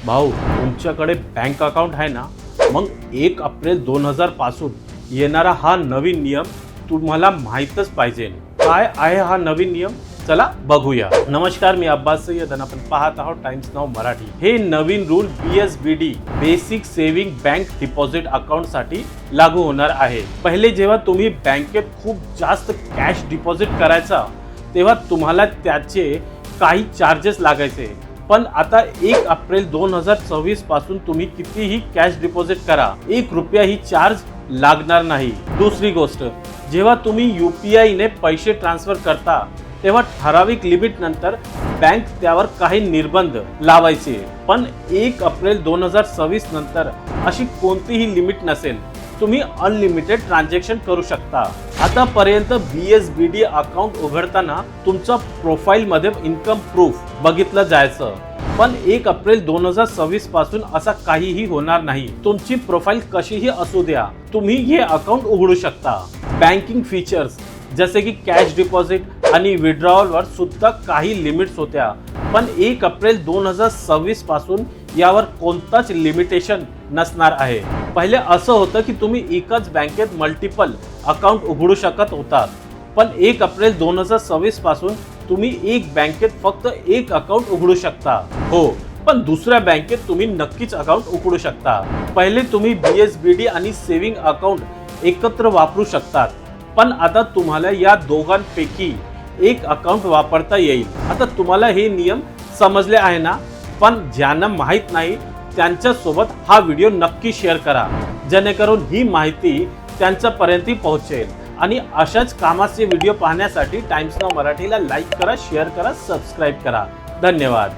भाऊ, तुमच्याकडे bank account आहे ना, मग 1 एप्रिल 2000 पासून येणारा हा नवीन नियम तुम्हाला माहीतच पाहिजे. काय आहे हा नवीन नियम? चला बघूया. नमस्कार, मी अब्बास सय्यद आणि आपण पाहत आहोत टाइम्स नाऊ मराठी. हे नवीन rule BSBD basic saving bank deposit account साठी लागू होणार आहे. पहिले जेव्हा तुम्ही बँकेत खूप जास्त कॅश डिपॉझिट करायचा तेव्हा तुम्हाला त्याचे काही चार्जेस लागायचे, पण आता 1 एप्रिल 2024 पासून तुम्ही कितीही कॅश डिपॉझिट करा, 1 रुपयाही चार्ज लागणार नाही. दुसरी गोष्ट, जेव्हा तुम्ही UPI ने पैसे ट्रान्सफर करता तेव्हा ठराविक लिमिट नंतर बँक त्यावर काही निर्बंध लावायचे, पण 1 एप्रिल 2026 नंतर अशी कोणतीही लिमिट नसेल. तुम्ही अनलिमिटेड ट्रान्झॅक्शन करू शकता. आतापर्यंत BSBD अकाउंट उघडताना तुमचा प्रोफाइल मध्ये इन्कम प्रूफ बघितलं जायचं, पण 1 एप्रिल 2026 पासून असा काहीही होणार नाही. तुमची प्रोफाइल कशीही असू द्या, तुम्ही हे अकाउंट उघडू शकता. बँकिंग फीचर्स जसे की कॅश डिपॉझिट आणि विड्रॉवलवर सुद्धा काही लिमिट्स होत्या, पण 1 एप्रिल 2026 पासून यावर कोणताच लिमिटेशन नसणार आहे. पहिले असं होतं की तुम्ही एकाच बँकेत मल्टिपल अकाउंट उघडू शकत होता, पण 1 एप्रिल 2026 पासून तुम्ही एक बँकेत फक्त एक अकाउंट उघडू शकता. हो, पण दुसऱ्या बँकेत तुम्ही नक्कीच अकाउंट उघडू शकता. पहिले तुम्ही BSBD आणि सेव्हिंग अकाउंट एकत्र वापरू शकतात, पण आता तुम्हाला या दोघांपैकी एक अकाउंट वापरता येईल. आता तुम्हाला हे नियम समजले आहे ना? पण ज्यांना माहित नाही त्यांच्यासोबत हा व्हिडिओ नक्की शेअर करा, जेणेकरून ही माहिती त्यांच्यापर्यंत पोहोचेल. आणि अशाच कामाचे व्हिडिओ पाहण्यासाठी टाइम्स नाऊ मराठीला लाईक करा, शेअर करा, सबस्क्राईब करा. धन्यवाद.